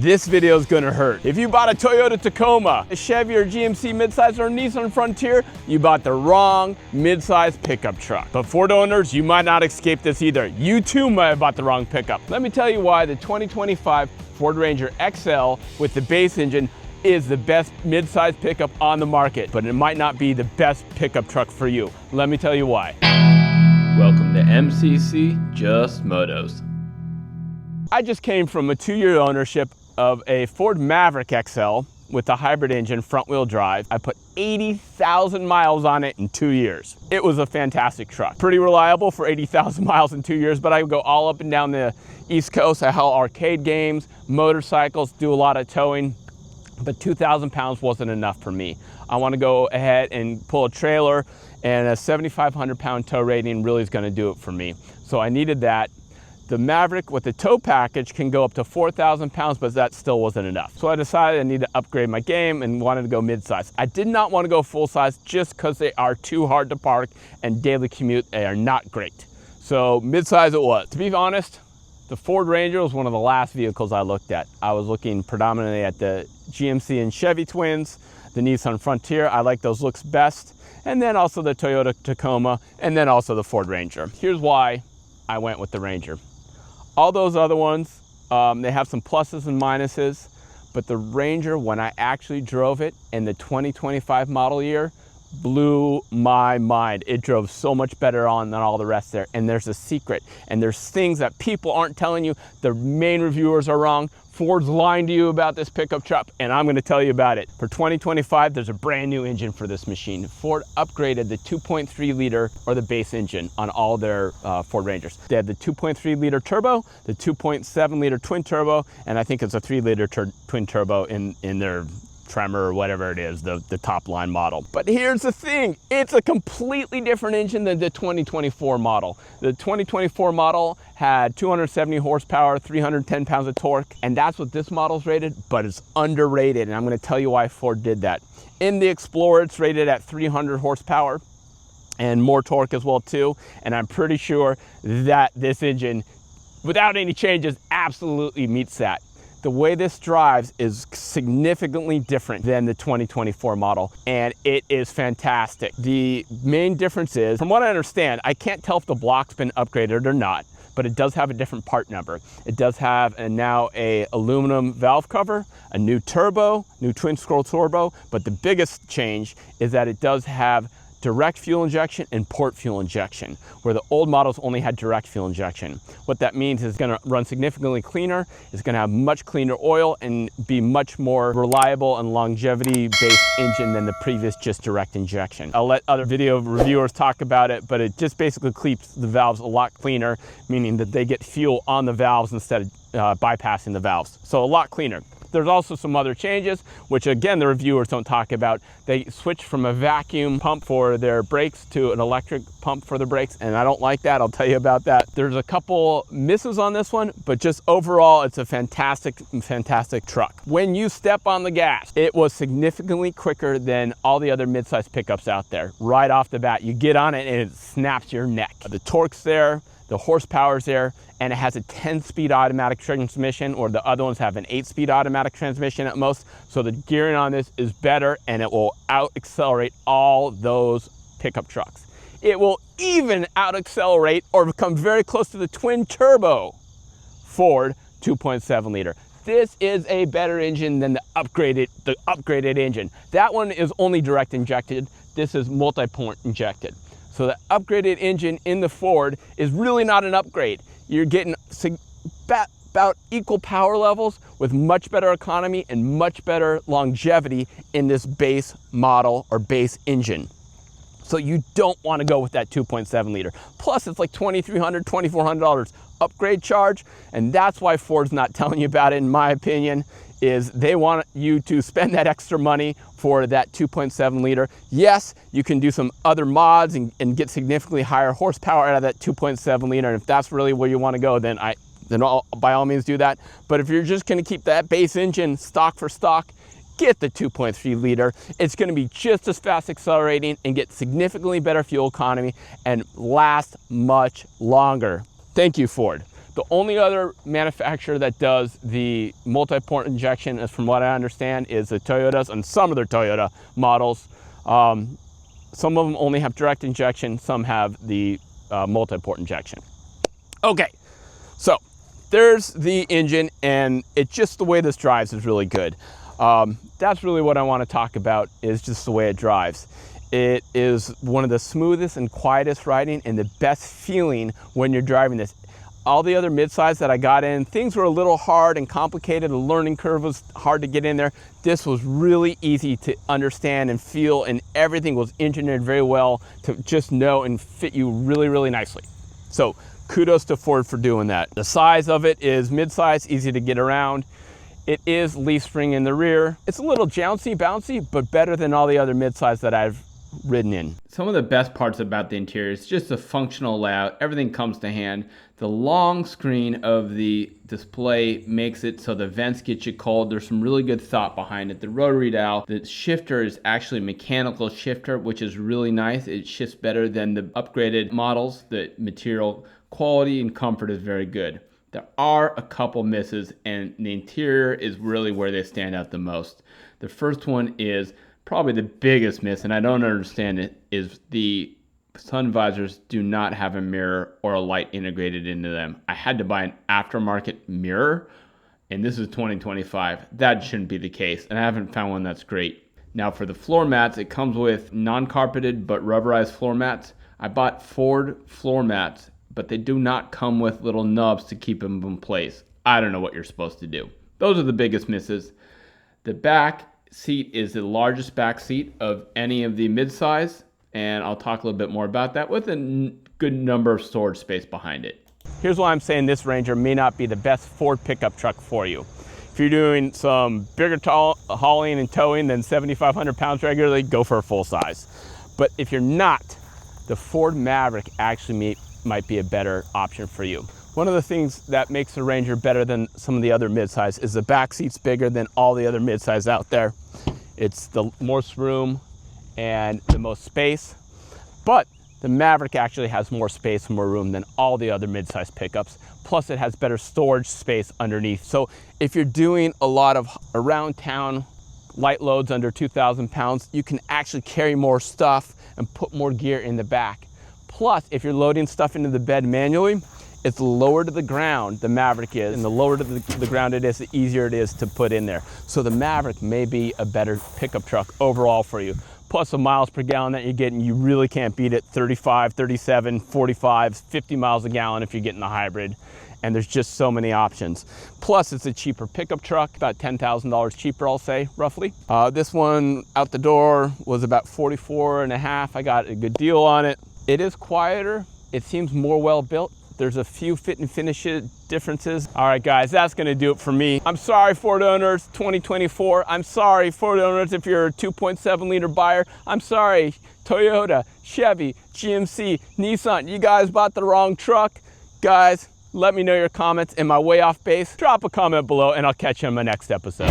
This video is gonna hurt. If you bought a Toyota Tacoma, a Chevy or GMC midsize or a Nissan Frontier, you bought the wrong midsize pickup truck. But Ford owners, you might not escape this either. You too might have bought the wrong pickup. Let me tell you why the 2025 Ford Ranger XL with the base engine is the best midsize pickup on the market, but it might not be the best pickup truck for you. Let me tell you why. Welcome to MCC Just Motos. I just came from a 2-year ownership of a Ford Maverick XL with the hybrid engine, front-wheel drive. I put 80,000 miles on it in 2 years. It was a fantastic truck. Pretty reliable for 80,000 miles in 2 years, but I would go all up and down the East Coast. I haul arcade games, motorcycles, do a lot of towing, but 2,000 pounds wasn't enough for me. I want to go ahead and pull a trailer, and a 7,500 pound tow rating really is going to do it for me. So I needed that. The Maverick with the tow package can go up to 4,000 pounds, but that still wasn't enough. So I decided I need to upgrade my game and wanted to go mid-size. I did not want to go full-size just because they are too hard to park and daily commute, they are not great. So mid-size it was. To be honest, the Ford Ranger was one of the last vehicles I looked at. I was looking predominantly at the GMC and Chevy twins, the Nissan Frontier. I like those looks best. And then also the Toyota Tacoma, and then also the Ford Ranger. Here's why I went with the Ranger. All those other ones, they have some pluses and minuses, but the Ranger, when I actually drove it in the 2025 model year, blew my mind. It drove so much better on than all the rest there. And there's a secret, and there's things that people aren't telling you. The main reviewers are wrong. Ford's lying to you about this pickup truck, and I'm gonna tell you about it. For 2025, there's a brand new engine for this machine. Ford upgraded the 2.3 liter or the base engine on all their Ford Rangers. They had the 2.3 liter turbo, the 2.7 liter twin turbo, and I think it's a 3 liter twin turbo in their Tremor or whatever it is, the top line model. But here's the thing, it's a completely different engine than the 2024 model. The 2024 model had 270 horsepower, 310 pounds of torque, and that's what this model's rated, but it's underrated, and I'm gonna tell you why Ford did that. In the Explorer, it's rated at 300 horsepower and more torque as well too, and I'm pretty sure that this engine, without any changes, absolutely meets that. The way this drives is significantly different than the 2024 model, and it is fantastic. The main difference is, from what I understand, I can't tell if the block's been upgraded or not, but it does have a different part number. It does have now a aluminum valve cover, a new turbo, new twin scroll turbo, but the biggest change is that it does have direct fuel injection and port fuel injection, where the old models only had direct fuel injection. What that means is it's gonna run significantly cleaner, it's gonna have much cleaner oil, and be much more reliable and longevity-based engine than the previous just direct injection. I'll let other video reviewers talk about it, but it just basically keeps the valves a lot cleaner, meaning that they get fuel on the valves instead of bypassing the valves. So a lot cleaner. There's also some other changes, which again, the reviewers don't talk about. They switched from a vacuum pump for their brakes to an electric pump for the brakes, and I don't like that. I'll tell you about that. There's a couple misses on this one, but just overall, it's a fantastic, fantastic truck. When you step on the gas, it was significantly quicker than all the other midsize pickups out there. Right off the bat, you get on it and it snaps your neck. The torque's there, the horsepower's there, and it has a 10-speed automatic transmission, or the other ones have an 8-speed automatic transmission at most. So the gearing on this is better, and it will out-accelerate all those pickup trucks. It will even out-accelerate or come very close to the twin turbo Ford 2.7 liter. This is a better engine than the upgraded engine. That one is only direct injected. This is multi-port injected. So the upgraded engine in the Ford is really not an upgrade. You're getting about equal power levels with much better economy and much better longevity in this base model or base engine. So you don't want to go with that 2.7 liter. Plus it's like $2,300, $2,400 upgrade charge, and that's why Ford's not telling you about it, in my opinion, is they want you to spend that extra money for that 2.7 liter. Yes, you can do some other mods and get significantly higher horsepower out of that 2.7 liter, and if that's really where you want to go, then by all means do that. But if you're just going to keep that base engine stock for stock, get the 2.3 liter. It's going to be just as fast accelerating and get significantly better fuel economy and last much longer. Thank you, Ford. The only other manufacturer that does the multi-port injection, as from what I understand, is the Toyotas and some of their Toyota models. Some of them only have direct injection, some have the multi-port injection. Okay, so there's the engine, and it's just the way this drives is really good. That's really what I want to talk about, is just the way it drives. It is one of the smoothest and quietest riding and the best feeling when you're driving this. All the other midsize that I got in, things were a little hard and complicated. The learning curve was hard to get in there. This was really easy to understand and feel, and everything was engineered very well to just know and fit you really, really nicely. So kudos to Ford for doing that. The size of it is midsize, easy to get around. It is leaf spring in the rear. It's a little bouncy, but better than all the other midsize that I've ridden in. Some of the best parts about the interior is just the functional layout. Everything comes to hand. The long screen of the display makes it so the vents get you cold. There's some really good thought behind it. The rotary dial, the shifter is actually a mechanical shifter, which is really nice. It shifts better than the upgraded models. The material quality and comfort is very good. There are a couple misses, and the interior is really where they stand out the most. The first one is probably the biggest miss, and I don't understand it, is the sun visors do not have a mirror or a light integrated into them. I had to buy an aftermarket mirror, and this is 2025. That shouldn't be the case, and I haven't found one that's great. Now for the floor mats, it comes with non-carpeted but rubberized floor mats. I bought Ford floor mats, but they do not come with little nubs to keep them in place. I don't know what you're supposed to do. Those are the biggest misses. The back seat is the largest back seat of any of the midsize, and I'll talk a little bit more about that, with a good number of storage space behind it. Here's why I'm saying this Ranger may not be the best Ford pickup truck for you. If you're doing some bigger hauling and towing than 7,500 pounds regularly, go for a full size. But if you're not, the Ford Maverick actually might be a better option for you. One of the things that makes the Ranger better than some of the other midsize is the back seat's bigger than all the other midsize out there. It's the most room and the most space, but the Maverick actually has more space and more room than all the other midsize pickups. Plus it has better storage space underneath. So if you're doing a lot of around town light loads under 2,000 pounds, you can actually carry more stuff and put more gear in the back. Plus, if you're loading stuff into the bed manually, it's lower to the ground, the Maverick is, and the lower to the ground it is, the easier it is to put in there. So the Maverick may be a better pickup truck overall for you. Plus the miles per gallon that you're getting, you really can't beat it. 35, 37, 45, 50 miles a gallon if you're getting the hybrid. And there's just so many options. Plus it's a cheaper pickup truck, about $10,000 cheaper, I'll say, roughly. This one out the door was about 44 and a half. I got a good deal on it. It is quieter. It seems more well built. There's a few fit and finish differences. All right, guys, that's gonna do it for me. I'm sorry, Ford owners, 2024. I'm sorry, Ford owners, if you're a 2.7 liter buyer. I'm sorry, Toyota, Chevy, GMC, Nissan, you guys bought the wrong truck. Guys, let me know your comments. Am I way off base? Drop a comment below and I'll catch you on my next episode.